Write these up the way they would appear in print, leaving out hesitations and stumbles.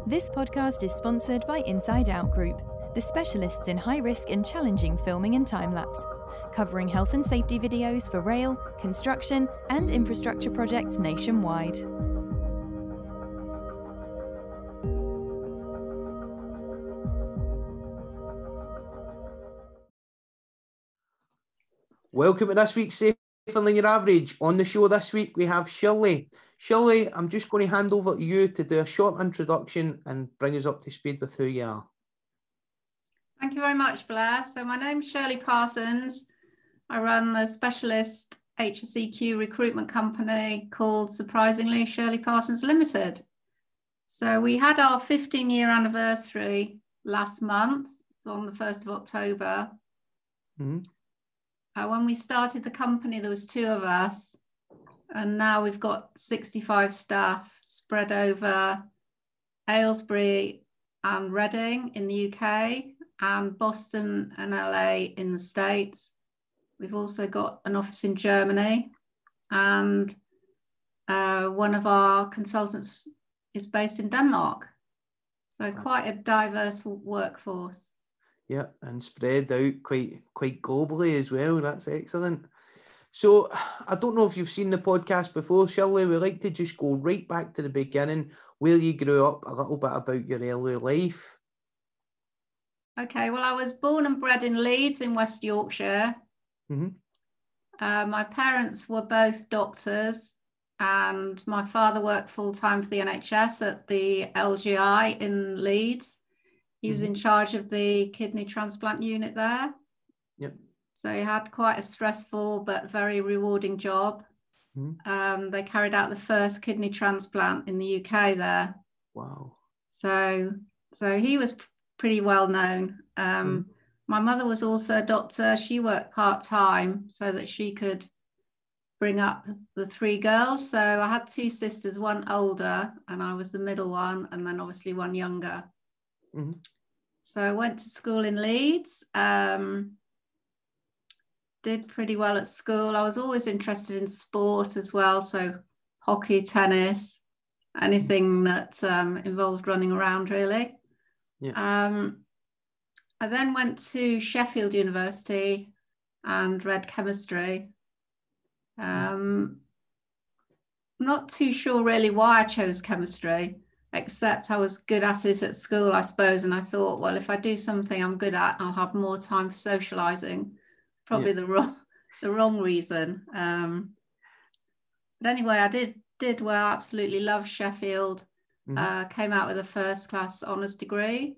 This podcast is sponsored by Inside Out Group, the specialists in high-risk and challenging filming and time-lapse, covering health and safety videos for rail, construction and infrastructure projects nationwide. Welcome to this week's Safer Than Your Average. On the show this week we have Shirley. Shirley, I'm just going to hand over to you to do a short introduction and bring us up to speed with who you are. Thank you very much, Blair. So my name's Shirley Parsons. I run the specialist HSEQ recruitment company called, surprisingly, Shirley Parsons Ltd. So we had our 15-year anniversary last month. It's on the 1st of October. When we started the company, there was 2 of us. And now we've got 65 staff spread over Aylesbury and Reading in the UK and Boston and LA in the States. We've also got an office in Germany, and one of our consultants is based in Denmark. So quite a diverse workforce. Yeah, and spread out quite globally as well. That's excellent. So I don't know if you've seen the podcast before, Shirley. We like to just go right back to the beginning, where you grew up, a little bit about your early life. Okay, well, I was born and bred in Leeds in West Yorkshire. My parents were both doctors, and my father worked full-time for the NHS at the LGI in Leeds. He was in charge of the kidney transplant unit there. Yep. So he had quite a stressful but very rewarding job. They carried out the first kidney transplant in the UK there. Wow. So he was pretty well known. My mother was also a doctor. She worked part-time so that she could bring up the 3 girls. So I had 2 sisters, one older, and I was the middle one, and then obviously one younger. So I went to school in Leeds. Did pretty well at school. I was always interested in sport as well, so hockey, tennis, anything that involved running around, really. Yeah. I then went to Sheffield University and read chemistry. Not too sure really why I chose chemistry, except I was good at it at school, I suppose, and I thought, well, if I do something I'm good at, I'll have more time for socialising. Probably the wrong reason. But anyway, I did well, absolutely loved Sheffield. Came out with a first-class honours degree.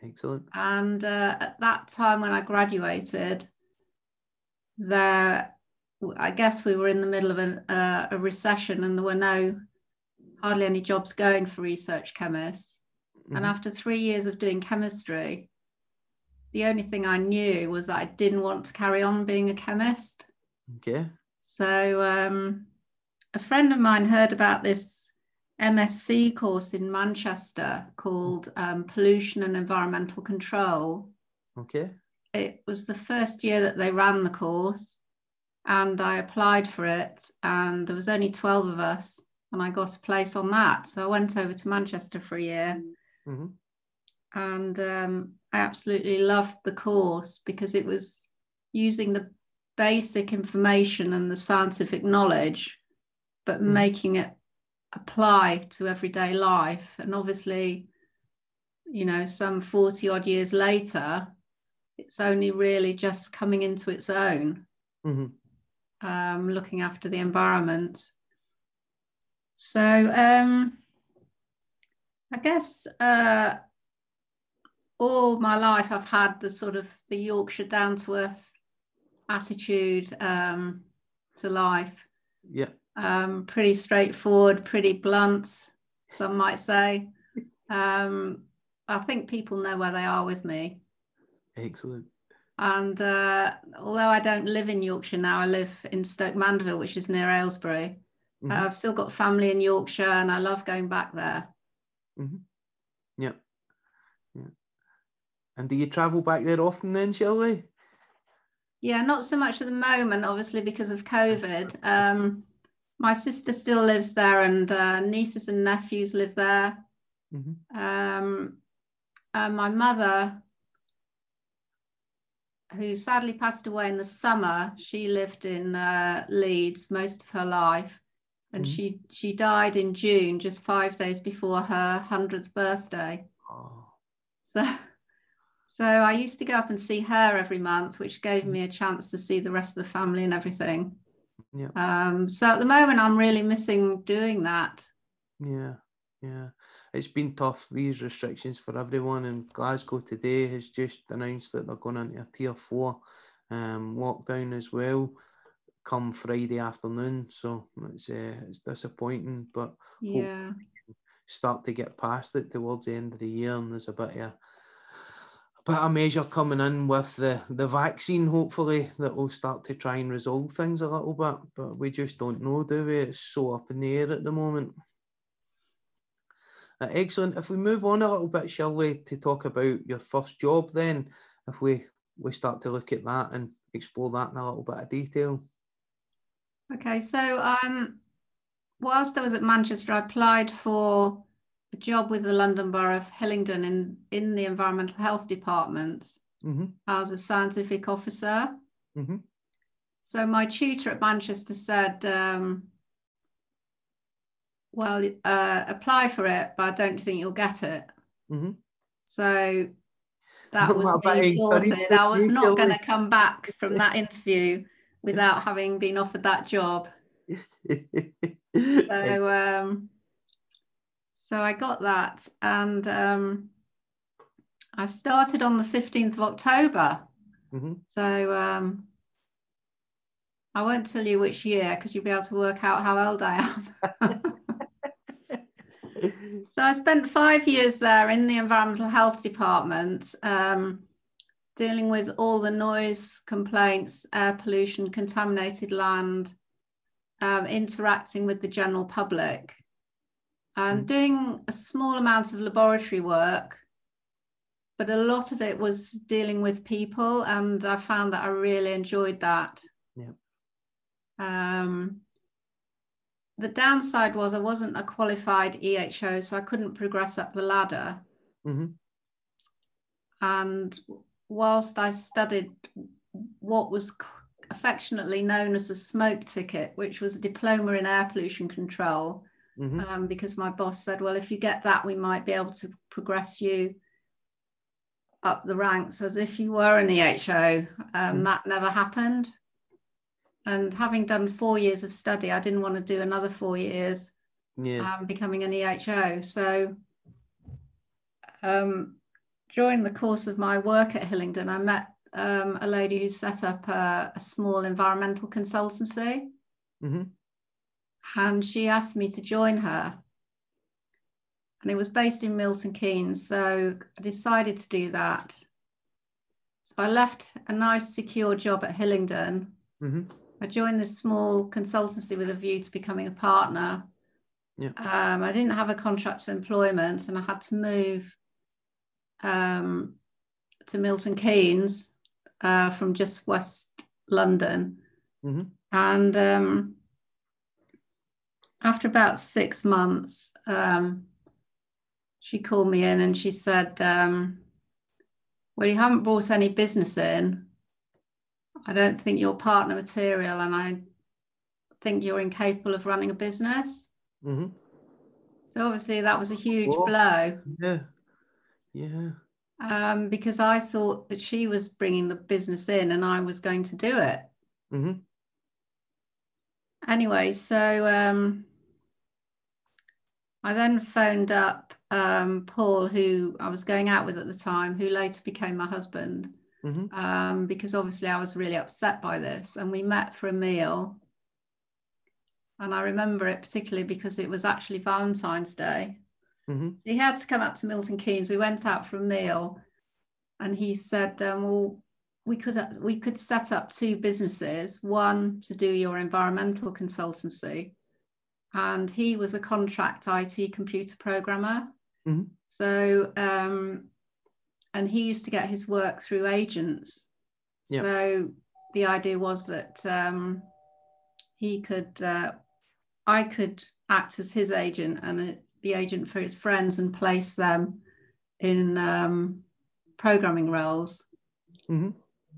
Excellent. And at that time when I graduated, I guess we were in the middle of a recession, and there were hardly any jobs going for research chemists. And after 3 years of doing chemistry, the only thing I knew was that I didn't want to carry on being a chemist. Okay. So a friend of mine heard about this MSc course in Manchester called Pollution and Environmental Control. Okay. It was the first year that they ran the course, and I applied for it, and there was only 12 of us, and I got a place on that. So I went over to Manchester for a year. And I absolutely loved the course because it was using the basic information and the scientific knowledge, but making it apply to everyday life. And obviously, some 40 odd years later, it's only really just coming into its own, looking after the environment. So I guess all my life I've had the sort of the Yorkshire down-to-earth attitude to life. Yeah. Pretty straightforward, pretty blunt, some might say. I think people know where they are with me. Excellent. And although I don't live in Yorkshire now, I live in Stoke Mandeville, which is near Aylesbury. I've still got family in Yorkshire, and I love going back there. Yeah. And do you travel back there often then, Shirley? Yeah, not so much at the moment, obviously, because of COVID. My sister still lives there, and nieces and nephews live there. And my mother, who sadly passed away in the summer, she lived in Leeds most of her life, and she died in June, just 5 days before her 100th birthday. Oh. So I used to go up and see her every month, which gave me a chance to see the rest of the family and everything. Yeah. So at the moment, I'm really missing doing that. Yeah. It's been tough, these restrictions for everyone, and Glasgow today has just announced that they're going into a tier 4 lockdown as well come Friday afternoon. So it's disappointing, but yeah, hope we can start to get past it towards the end of the year, and there's a bit of measure coming in with the vaccine, hopefully, that will start to try and resolve things a little bit, but we just don't know, do we? It's so up in the air at the moment. Excellent. If we move on a little bit, Shirley, to talk about your first job then, if we start to look at that and explore that in a little bit of detail. Okay, so whilst I was at Manchester, I applied for a job with the London Borough of Hillingdon in the Environmental Health Department as a scientific officer. So my tutor at Manchester said, well, apply for it, but I don't think you'll get it. So that was me sorted. I was not going to come back from that interview without having been offered that job. So I got that, and I started on the 15th of October. So I won't tell you which year, because you'll be able to work out how old I am. So I spent 5 years there in the Environmental Health Department, dealing with all the noise complaints, air pollution, contaminated land, interacting with the general public, and doing a small amount of laboratory work, but a lot of it was dealing with people, and I found that I really enjoyed that. The downside was I wasn't a qualified EHO, so I couldn't progress up the ladder. And whilst I studied what was affectionately known as a smoke ticket, which was a diploma in air pollution control, because my boss said, well, if you get that, we might be able to progress you up the ranks as if you were an EHO. That never happened. And having done 4 years of study, I didn't want to do another 4 years becoming an EHO. So during the course of my work at Hillingdon, I met a lady who set up a small environmental consultancy. And she asked me to join her. And it was based in Milton Keynes. So I decided to do that. So I left a nice secure job at Hillingdon. I joined this small consultancy with a view to becoming a partner. I didn't have a contract of employment, and I had to move to Milton Keynes from just West London. And after about 6 months, she called me in and she said, well, you haven't brought any business in. I don't think you're partner material, and I think you're incapable of running a business. So obviously that was a huge blow. Because I thought that she was bringing the business in and I was going to do it. Anyway, so I then phoned up Paul, who I was going out with at the time, who later became my husband. Because obviously I was really upset by this, and we met for a meal, and I remember it particularly because it was actually Valentine's Day. So he had to come up to Milton Keynes. We went out for a meal, and he said, well, we could set up 2 businesses, one to do your environmental consultancy, and he was a contract IT computer programmer. So and he used to get his work through agents. So the idea was that I could act as his agent, and the agent for his friends and place them in programming roles. Mm-hmm.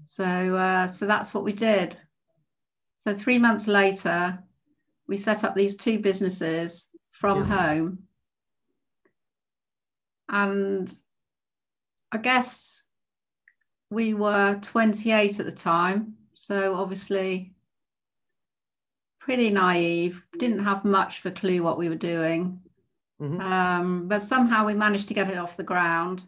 So that's what we did. So 3 months later, we set up these 2 businesses from home. And I guess we were 28 at the time. So obviously pretty naive, didn't have much of a clue what we were doing. Mm-hmm. But somehow we managed to get it off the ground.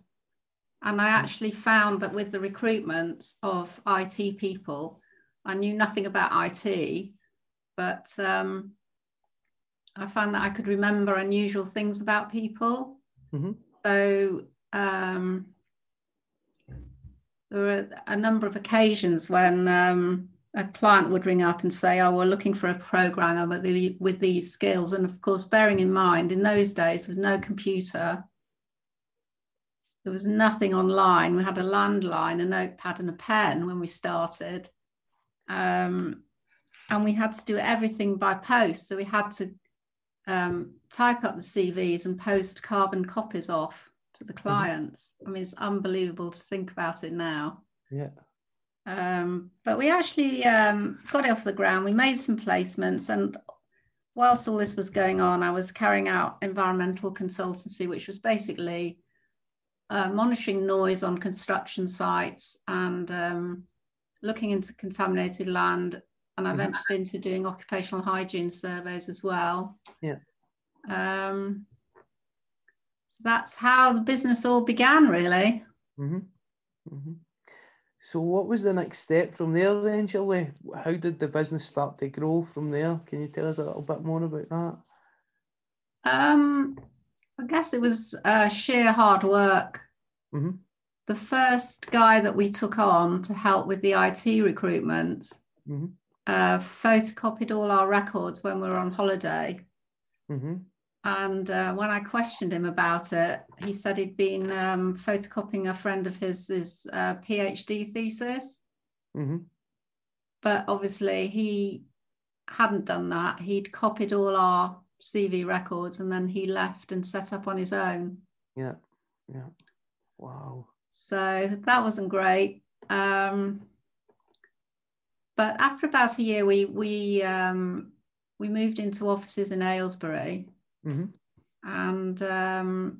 And I actually found that with the recruitment of IT people, I knew nothing about IT, but I found that I could remember unusual things about people. Mm-hmm. So there were a number of occasions when a client would ring up and say, oh, we're looking for a programmer with these skills. And of course, bearing in mind, in those days, there was no computer. There was nothing online. We had a landline, a notepad and a pen when we started. And we had to do everything by post. So we had to type up the CVs and post carbon copies off to the clients. Mm-hmm. I mean, it's unbelievable to think about it now. Yeah. But we actually got it off the ground. We made some placements, and whilst all this was going on, I was carrying out environmental consultancy, which was basically monitoring noise on construction sites and looking into contaminated land. And I ventured into doing occupational hygiene surveys as well. Yeah. So that's how the business all began, really. Mm-hmm. Mm-hmm. So what was the next step from there then, Shirley? How did the business start to grow from there? Can you tell us a little bit more about that? I guess it was sheer hard work. Mm-hmm. The first guy that we took on to help with the IT recruitment photocopied all our records when we were on holiday. Mm-hmm. And when I questioned him about it, he said he'd been photocopying a friend of his PhD thesis. Mm-hmm. But obviously he hadn't done that. He'd copied all our CV records and then he left and set up on his own. Yeah, yeah. Wow. So that wasn't great. But after about a year, we moved into offices in Aylesbury. Mm-hmm. And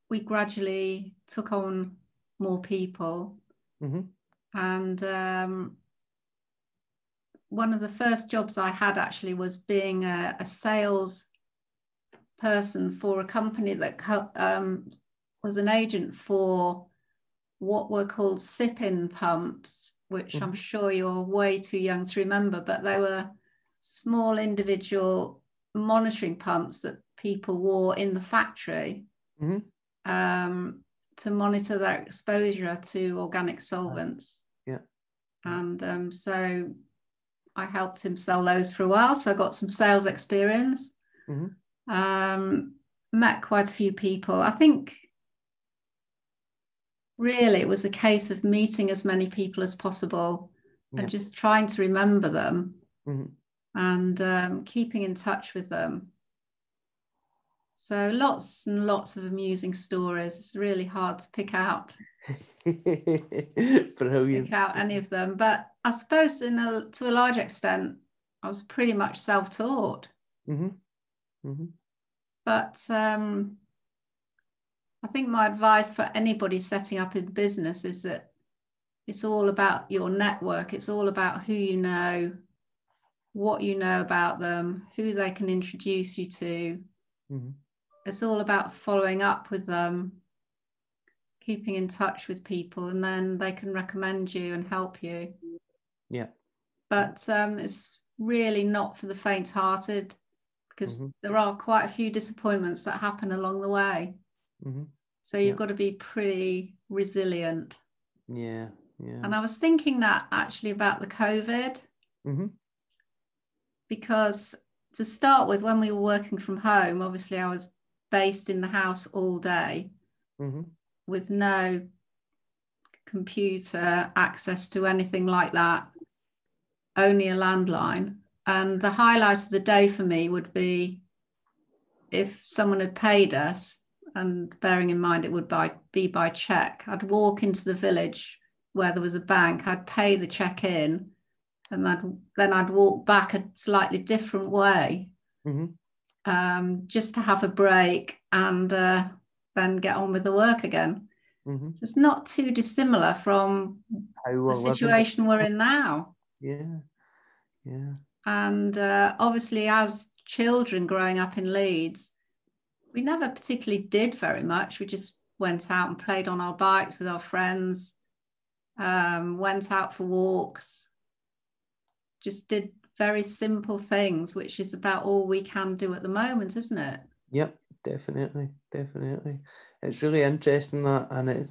we gradually took on more people. Mm-hmm. And one of the first jobs I had actually was being a sales person for a company that was an agent for what were called Sypol pumps, which I'm sure you're way too young to remember, but they were small individual monitoring pumps that people wore in the factory to monitor their exposure to organic solvents. Yeah. And so I helped him sell those for a while. So I got some sales experience, met quite a few people. I think really it was a case of meeting as many people as possible and just trying to remember them and keeping in touch with them. So lots and lots of amusing stories. It's really hard to pick out. Brilliant. Pick out any of them, but I suppose to a large extent I was pretty much self-taught. But I think my advice for anybody setting up a business is that it's all about your network. It's all about who you know, what you know about them, who they can introduce you to. It's all about following up with them, keeping in touch with people, and then they can recommend you and help you. Yeah. But it's really not for the faint-hearted, because there are quite a few disappointments that happen along the way. So you've got to be pretty resilient. Yeah, yeah. And I was thinking that actually about the COVID, because to start with, when we were working from home, obviously I was based in the house all day with no computer access to anything like that, only a landline. And the highlight of the day for me would be if someone had paid us, and bearing in mind it would be by cheque, I'd walk into the village where there was a bank, I'd pay the cheque in, and then I'd walk back a slightly different way, just to have a break and then get on with the work again. It's not too dissimilar from the situation we're in now. And obviously, as children growing up in Leeds, we never particularly did very much. We just went out and played on our bikes with our friends, went out for walks, just did very simple things, which is about all we can do at the moment, isn't it? Yep, definitely. It's really interesting that, and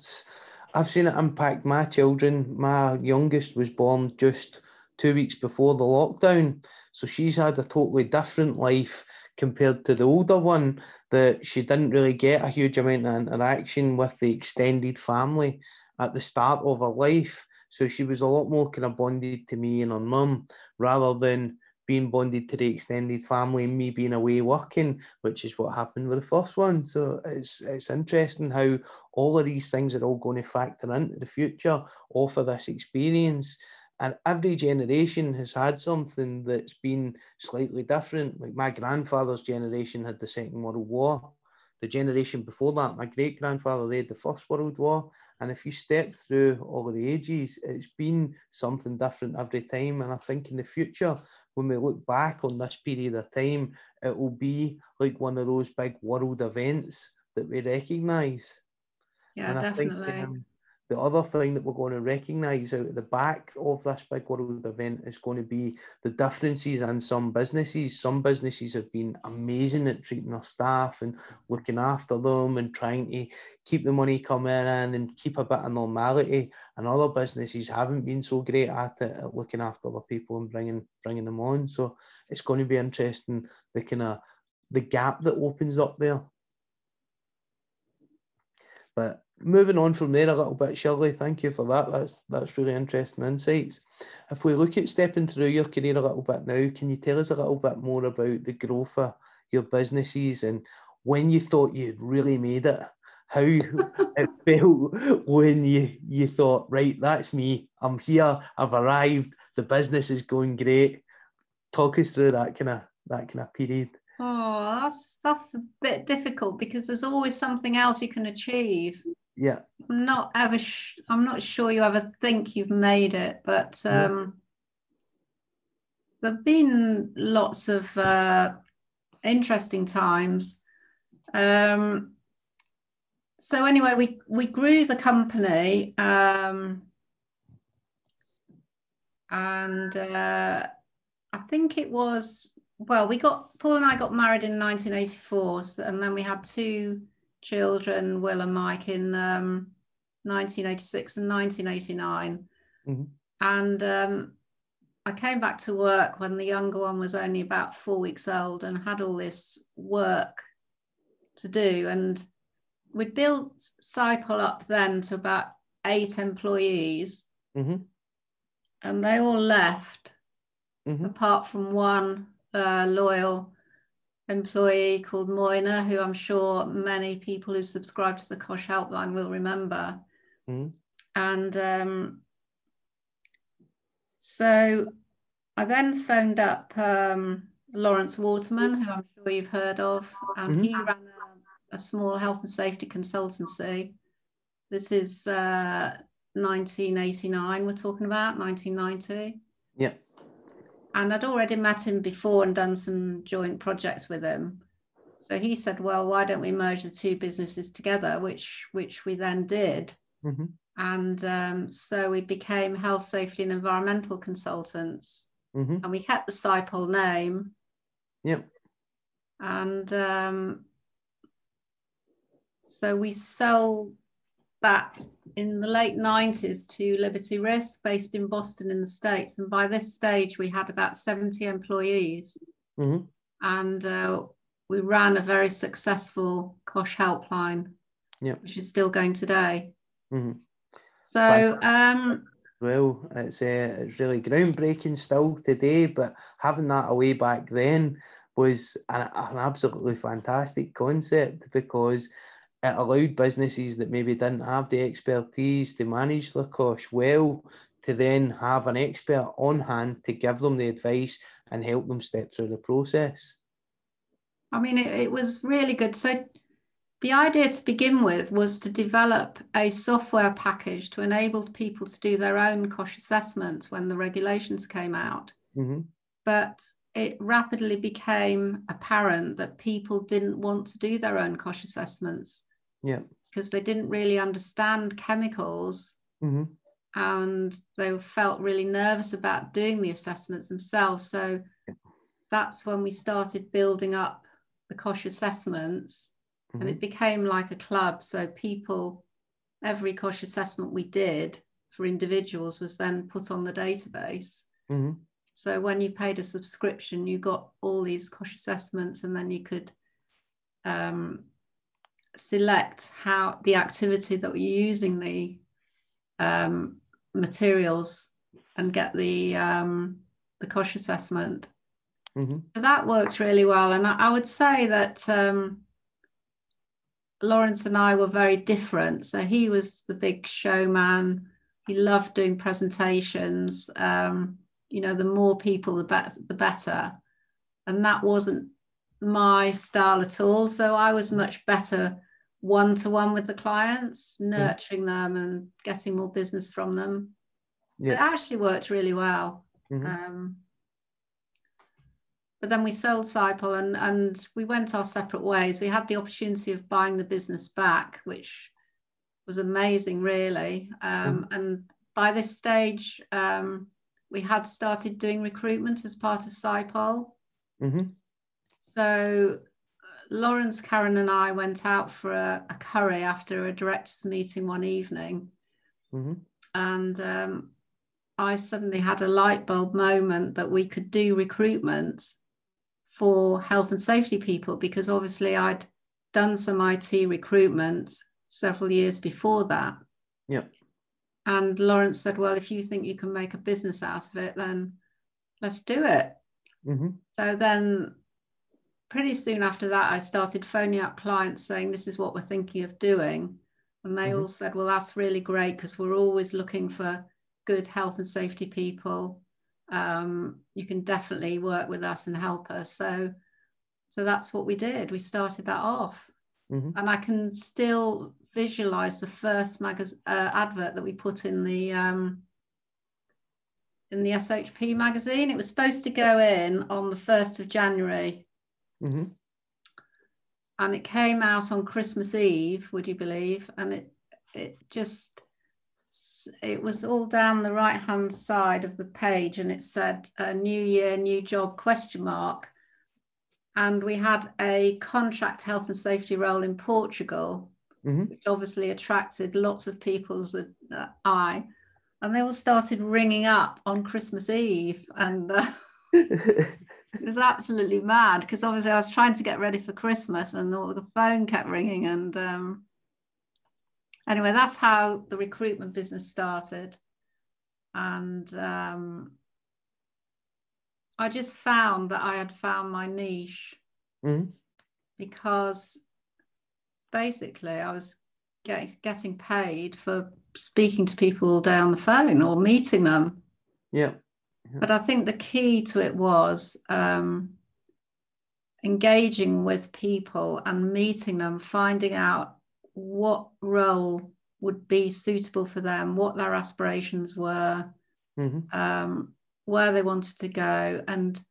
I've seen it impact my children. My youngest was born just 2 weeks before the lockdown, so she's had a totally different life compared to the older one, that she didn't really get a huge amount of interaction with the extended family at the start of her life. So she was a lot more kind of bonded to me and her mum, rather than being bonded to the extended family and me being away working, which is what happened with the first one. So it's interesting how all of these things are all going to factor into the future of this experience. And every generation has had something that's been slightly different. Like my grandfather's generation had the Second World War. The generation before that, my great-grandfather, they had the First World War. And if you step through all of the ages, it's been something different every time. And I think in the future, when we look back on this period of time, it will be like one of those big world events that we recognise. Yeah, and definitely. I think the other thing that we're going to recognise out at the back of this big world event is going to be the differences in some businesses. Some businesses have been amazing at treating their staff and looking after them and trying to keep the money coming in and keep a bit of normality. And other businesses haven't been so great at it, at looking after other people and bringing them on. So it's going to be interesting, the gap that opens up there. But moving on from there a little bit, Shirley, thank you for that. That's really interesting insights. If we look at stepping through your career a little bit now, can you tell us a little bit more about the growth of your businesses and when you thought you'd really made it? How it felt when you thought, right, that's me. I'm here. I've arrived. The business is going great. Talk us through that kind of period. Oh, that's a bit difficult because there's always something else you can achieve. Yeah. I'm not sure you ever think you've made it, but there've been lots of interesting times. So anyway, we grew the company, and I think it was. Well, Paul and I got married in 1984, and then we had 2 children, Will and Mike, in 1986 and 1989. And I came back to work when the younger one was only about 4 weeks old and had all this work to do. And we'd built Sypol up then to about 8 employees, and they all left, apart from one loyal employee called Moyna, who I'm sure many people who subscribe to the COSH helpline will remember. And so I then phoned up Lawrence Waterman, who I'm sure you've heard of, and he ran a small health and safety consultancy. This is 1989 we're talking about, 1990. Yeah. And I'd already met him before and done some joint projects with him. So he said, well, why don't we merge the 2 businesses together, which we then did. And so we became health, safety and environmental consultants. And we kept the Sypol name. Yep. And so we sold that in the late 90s to Liberty Risk, based in Boston in the States. And by this stage, we had about 70 employees. And we ran a very successful COSH helpline, which is still going today. So well, it's really groundbreaking still today, but having that away back then was an absolutely fantastic concept, because it allowed businesses that maybe didn't have the expertise to manage their costs well to then have an expert on hand to give them the advice and help them step through the process. I mean, it was really good. So the idea to begin with was to develop a software package to enable people to do their own cost assessments when the regulations came out. Mm-hmm. But it rapidly became apparent that people didn't want to do their own cost assessments. Yeah. Because they didn't really understand chemicals. Mm-hmm. And they felt really nervous about doing the assessments themselves. So that's when we started building up the cost assessments. Mm-hmm. And it became like a club. So people, every cost assessment we did for individuals was then put on the database. Mm-hmm. So when you paid a subscription, you got all these cost assessments, and then you could select how the activity that we're using the materials and get the cost assessment. Mm-hmm. So that worked really well. And I would say that Lawrence and I were very different. So he was the big showman. He loved doing presentations. You know, the more people, the better. And that wasn't my style at all. So I was much better one-to-one with the clients, nurturing them and getting more business from them. Yeah. It actually worked really well. Mm-hmm. But then we sold Sypol and we went our separate ways. We had the opportunity of buying the business back, which was amazing, really. And by this stage, we had started doing recruitment as part of Sypol. Mm-hmm. So Lawrence, Karen and I went out for a curry after a directors meeting one evening. Mm-hmm. And I suddenly had a light bulb moment that we could do recruitment for health and safety people, because obviously I'd done some IT recruitment several years before that. Yep. And Lawrence said, well, if you think you can make a business out of it, then let's do it. Mm-hmm. So then pretty soon after that, I started phoning up clients saying, this is what we're thinking of doing. And they all said, well, that's really great, because we're always looking for good health and safety people. You can definitely work with us and help us. So that's what we did. We started that off. Mm-hmm. And I can still visualize the first advert that we put in the SHP magazine. It was supposed to go in on the 1st of January. Mm-hmm. And it came out on Christmas Eve, would you believe? And it was all down the right hand side of the page, and it said new year, new job ? And we had a contract health and safety role in Portugal, which obviously attracted lots of people's eye, and they all started ringing up on Christmas Eve. And it was absolutely mad, because obviously I was trying to get ready for Christmas and all the phone kept ringing. And anyway, that's how the recruitment business started. And I just found that I had found my niche, because basically I was getting paid for speaking to people all day on the phone or meeting them. Yeah. But I think the key to it was engaging with people and meeting them, finding out what role would be suitable for them, what their aspirations were, where they wanted to go. And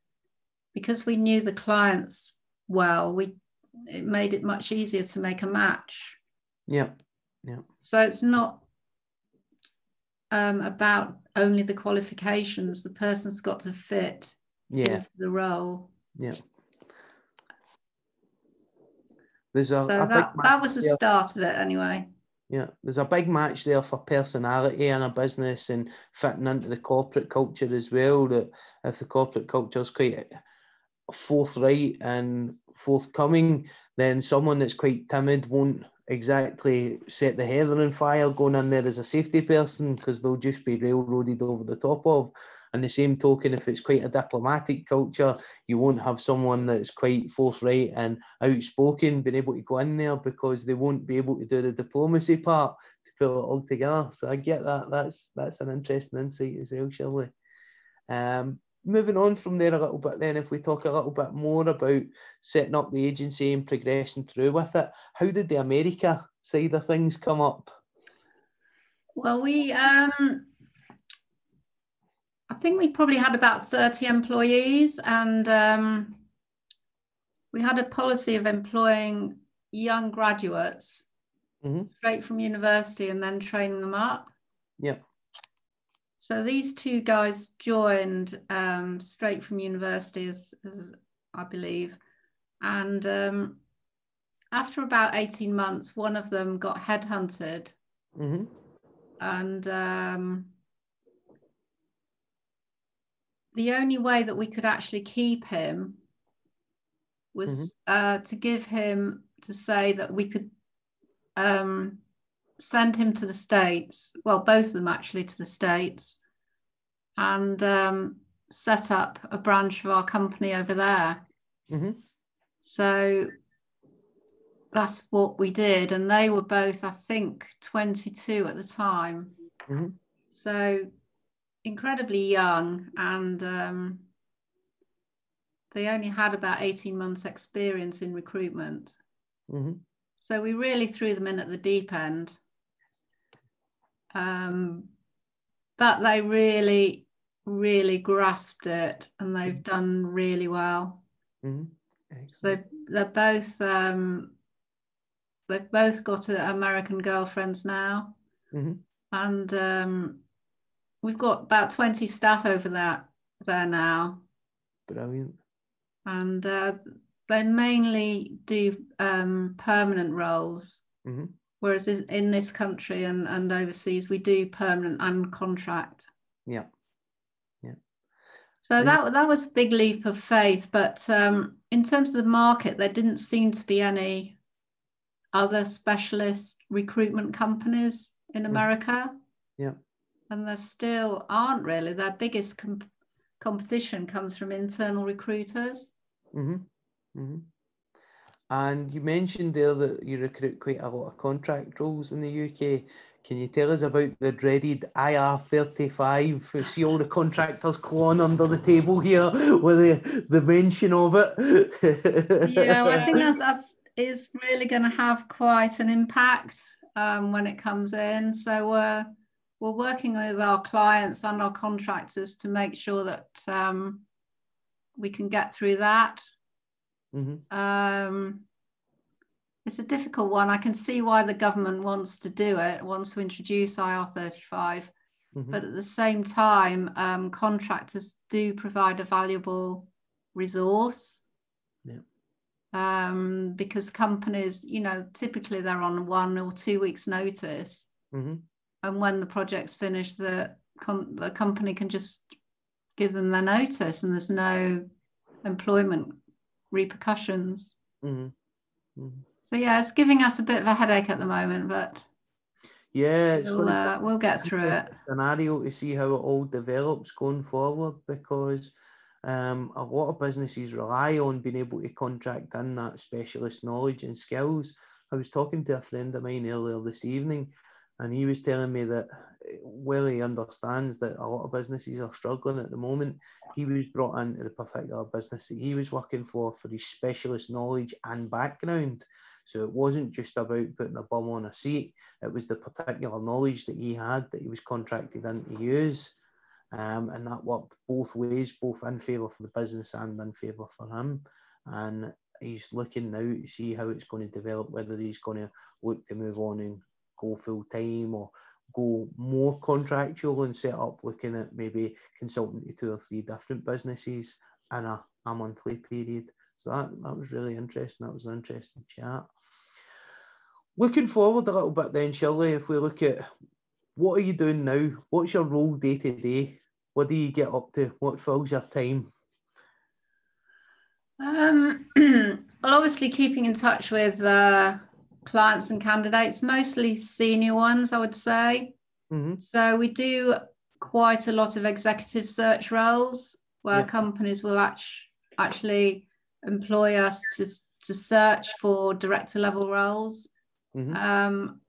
because we knew the clients well, it made it much easier to make a match. Yeah. Yeah. So it's not about only the qualifications. The person's got to fit into the role. Yeah. That was the start of it anyway. Yeah, there's a big match there for personality in a business and fitting into the corporate culture as well. That if the corporate culture is quite forthright and forthcoming, then someone that's quite timid won't exactly set the heather on fire going in there as a safety person, because they'll just be railroaded over the top of. And the same token, if it's quite a diplomatic culture, you won't have someone that's quite forthright and outspoken being able to go in there, because they won't be able to do the diplomacy part to pull it all together. So I get that. That's an interesting insight as well, Shirley. Moving on from there a little bit then, if we talk a little bit more about setting up the agency and progressing through with it, how did the America side of things come up? Well, I think we probably had about 30 employees, and we had a policy of employing young graduates straight from university and then training them up. Yeah. So these two guys joined straight from university, as I believe. And after about 18 months, one of them got headhunted. And the only way that we could actually keep him was to say that we could send him to the States, well, both of them actually, to the States, and set up a branch of our company over there. So that's what we did. And they were both, I think, 22 at the time. So incredibly young, and they only had about 18 months experience in recruitment. So we really threw them in at the deep end. But they really, really grasped it, and they've done really well. So they've both got American girlfriends now. And we've got about 20 staff over there now. Brilliant. And they mainly do permanent roles, whereas in this country and overseas, we do permanent and contract. Yeah. So that was a big leap of faith. But in terms of the market, there didn't seem to be any other specialist recruitment companies in America. And there still aren't really. Their biggest competition comes from internal recruiters. And you mentioned there that you recruit quite a lot of contract roles in the UK. Can you tell us about the dreaded IR35? See all the contractors clawing under the table here with the mention of it. Yeah, well, I think that is really going to have quite an impact when it comes in. So we're working with our clients and our contractors to make sure that we can get through that. It's a difficult one. I can see why the government wants to do it, wants to introduce IR35, but at the same time, contractors do provide a valuable resource. Because companies, typically they're on 1 or 2 weeks notice. And when the project's finished, the company can just give them their notice, and there's no employment repercussions. So yeah, it's giving us a bit of a headache at the moment, but yeah, we'll get through it. Scenario to see how it all develops going forward, because a lot of businesses rely on being able to contract in that specialist knowledge and skills. I was talking to a friend of mine earlier this evening, and he was telling me that while he understands that a lot of businesses are struggling at the moment, he was brought into the particular business that he was working for his specialist knowledge and background. So it wasn't just about putting a bum on a seat, it was the particular knowledge that he had that he was contracted in to use. And that worked both ways, both in favour for the business and in favour for him. And he's looking now to see how it's going to develop, whether he's going to look to move on and go full time or go more contractual and set up looking at maybe consulting to 2 or 3 different businesses in a monthly period. So that was really interesting. That was an interesting chat. Looking forward a little bit then, Shirley, if we look at what are you doing now? What's your role day to day? What do you get up to? What fills your time? Well, obviously keeping in touch with clients and candidates, mostly senior ones, I would say. So we do quite a lot of executive search roles where companies will actually employ us to search for director level roles. And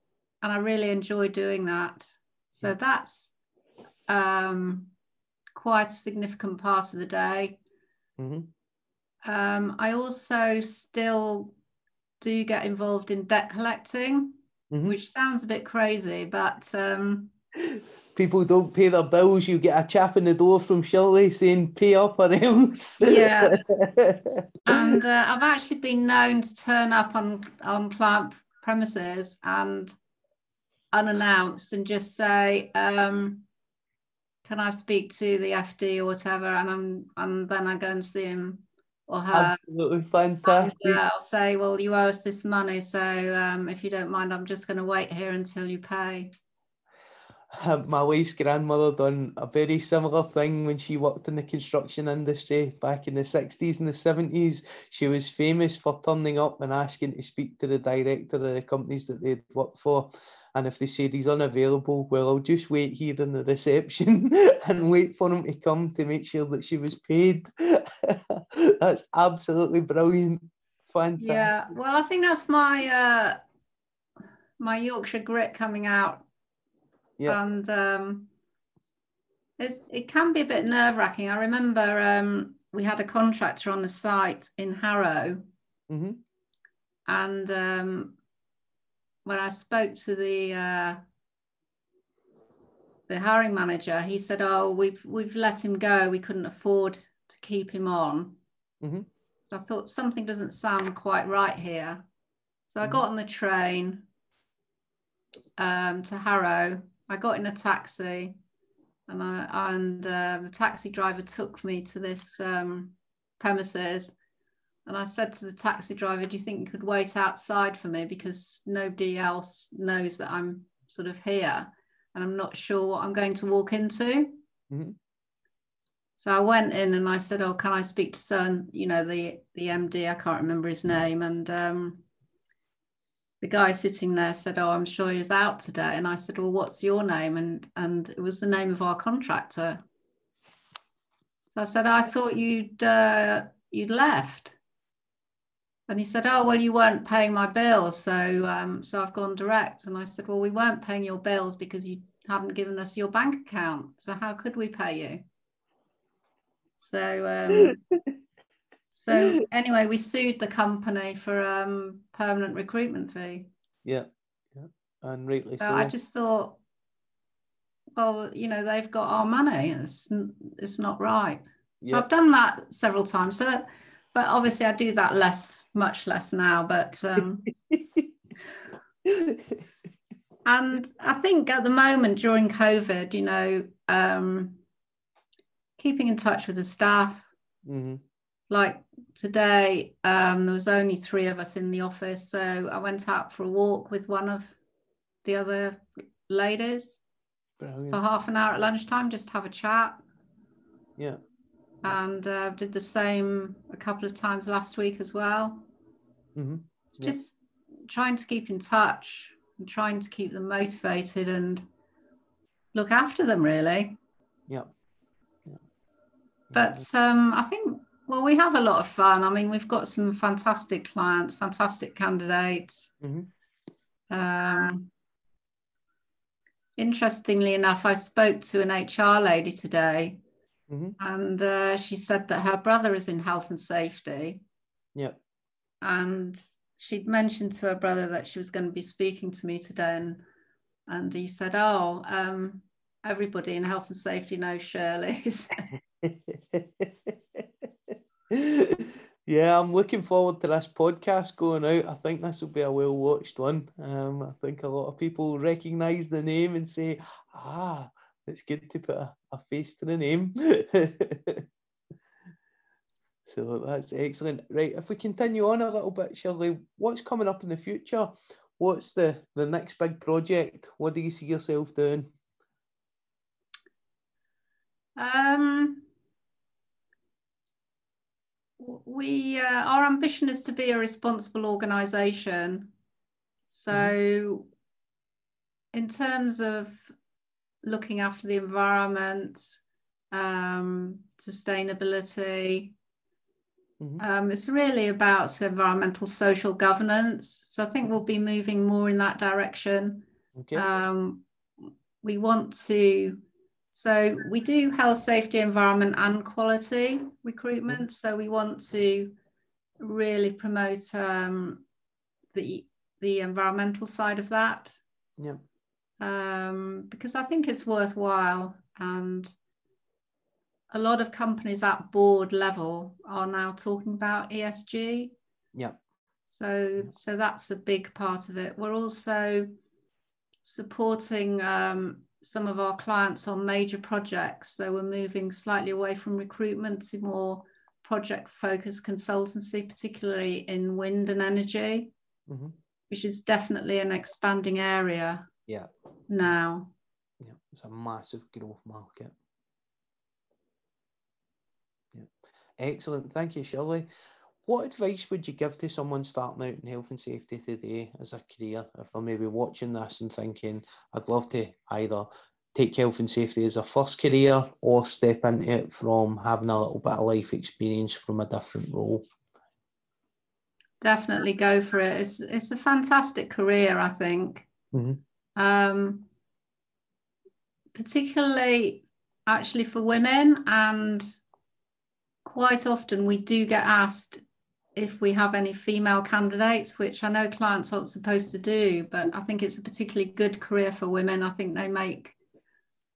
I really enjoy doing that. So that's quite a significant part of the day. I also still do get involved in debt collecting, which sounds a bit crazy, but people don't pay their bills, you get a chap in the door from Shirley saying pay up or else. Yeah. And I've actually been known to turn up on client premises and unannounced and just say, can I speak to the FD or whatever, and then I go and see him or her. Absolutely fantastic. And, I'll say, well, you owe us this money, so if you don't mind, I'm just going to wait here until you pay. My wife's grandmother done a very similar thing when she worked in the construction industry back in the 60s and the 70s. She was famous for turning up and asking to speak to the director of the companies that they'd worked for. And if they said he's unavailable, well, I'll just wait here in the reception and wait for him to come to make sure that she was paid. That's absolutely brilliant. Fantastic. Yeah, well, I think that's my my Yorkshire grit coming out. Yeah. And it can be a bit nerve-wracking. I remember we had a contractor on the site in Harrow, and when I spoke to the hiring manager, he said, "Oh, we've let him go. We couldn't afford to keep him on." I thought something doesn't sound quite right here, so I got on the train to Harrow. I got in a taxi, and the taxi driver took me to this premises. And I said to the taxi driver, "Do you think you could wait outside for me? Because nobody else knows that I'm sort of here, and I'm not sure what I'm going to walk into." So I went in and I said, "Oh, can I speak to the MD? I can't remember his name." And the guy sitting there said, "Oh, I'm sure he's out today." And I said, "Well, what's your name?" And it was the name of our contractor. So I said, "I thought you'd left." And he said, "Oh, well, you weren't paying my bills, so I've gone direct." And I said, "Well, we weren't paying your bills because you hadn't given us your bank account. So how could we pay you?" So so anyway, we sued the company for permanent recruitment fee. Yeah, and rightly so. I just thought, well, they've got our money. It's not right. So I've done that several times. So, but obviously I do that much less now. But and I think at the moment during COVID, keeping in touch with the staff. Like today, there was only 3 of us in the office, so I went out for a walk with one of the other ladies. Brilliant. For half an hour at lunchtime, just to have a chat. Yeah. And did the same a couple of times last week as well. It's just trying to keep in touch and trying to keep them motivated and look after them, really. Yeah. But I think, well, we have a lot of fun. I mean, we've got some fantastic clients, fantastic candidates. Interestingly enough, I spoke to an HR lady today, and she said that her brother is in health and safety. Yeah. And she'd mentioned to her brother that she was going to be speaking to me today, and he said, "Oh, everybody in health and safety knows Shirleys." Yeah, I'm looking forward to this podcast going out. I think this will be a well watched one. I think a lot of people recognise the name and say, it's good to put a face to the name. So that's excellent. Right, if we continue on a little bit, Shirley, what's coming up in the future? What's the next big project? What do you see yourself doing? Our ambition is to be a responsible organisation. So in terms of looking after the environment, sustainability. It's really about environmental social governance. So I think we'll be moving more in that direction. Okay. We want to, so we do health, safety, environment and quality recruitment. So we want to really promote the environmental side of that. Yeah. Because I think it's worthwhile, and a lot of companies at board level are now talking about ESG. Yeah. So that's a big part of it. We're also supporting some of our clients on major projects. So we're moving slightly away from recruitment to more project-focused consultancy, particularly in wind and energy, which is definitely an expanding area now. Yeah, it's a massive growth market. Yeah. Excellent. Thank you, Shirley. What advice would you give to someone starting out in health and safety today as a career, if they're maybe watching this and thinking, I'd love to either take health and safety as a first career or step into it from having a little bit of life experience from a different role? Definitely go for it. It's a fantastic career, I think. Particularly actually for women, and quite often we do get asked if we have any female candidates, which I know clients aren't supposed to do, but I think it's a particularly good career for women. I think they make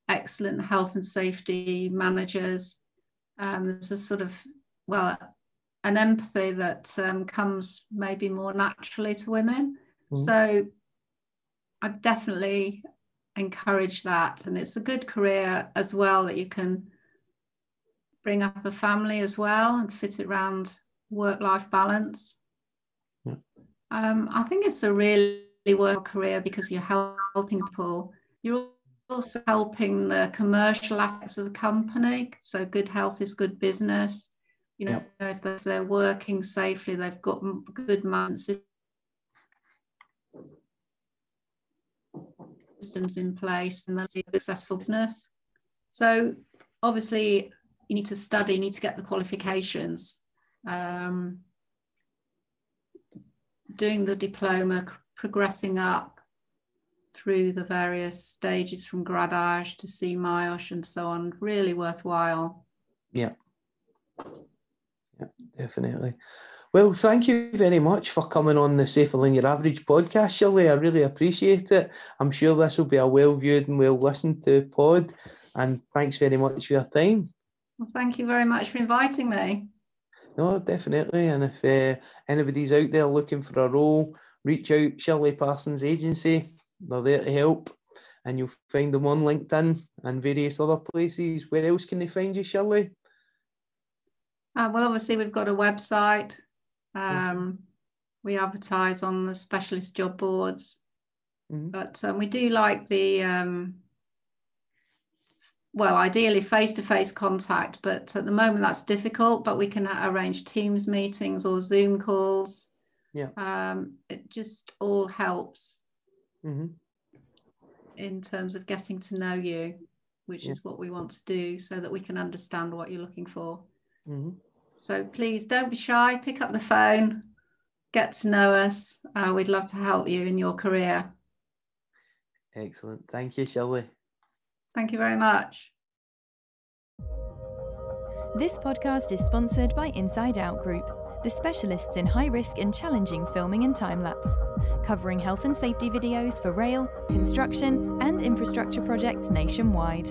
excellent health and safety managers. There's a sort of, well, an empathy that comes maybe more naturally to women. So I definitely encourage that. And it's a good career as well, that you can bring up a family as well and fit it around work-life balance. I think it's a really worthwhile career because you're helping people. You're also helping the commercial aspects of the company. So good health is good business. You know, if they're working safely, they've got good management systems in place, and that's a successful business. So obviously you need to study, you need to get the qualifications, doing the diploma, progressing up through the various stages from grad IOSH to IOSH and so on. Really worthwhile. Yeah, definitely. Well, thank you very much for coming on the Safer Than Your Average podcast, Shirley. I really appreciate it. I'm sure this will be a well-viewed and well-listened to pod, and thanks very much for your time. Well, thank you very much for inviting me. No, definitely. And if anybody's out there looking for a role, reach out, Shirley Parsons Agency. They're there to help, and you'll find them on LinkedIn and various other places. Where else can they find you, Shirley? Well, obviously we've got a website. We advertise on the specialist job boards, but we do like the well, ideally face-to-face contact, but at the moment that's difficult, but we can arrange Teams meetings or Zoom calls. It just all helps in terms of getting to know you, which is what we want to do, so that we can understand what you're looking for. So please don't be shy, pick up the phone, get to know us. We'd love to help you in your career. Excellent. Thank you, Shirley. Thank you very much. This podcast is sponsored by Inside Out Group, the specialists in high-risk and challenging filming and time-lapse, covering health and safety videos for rail, construction and infrastructure projects nationwide.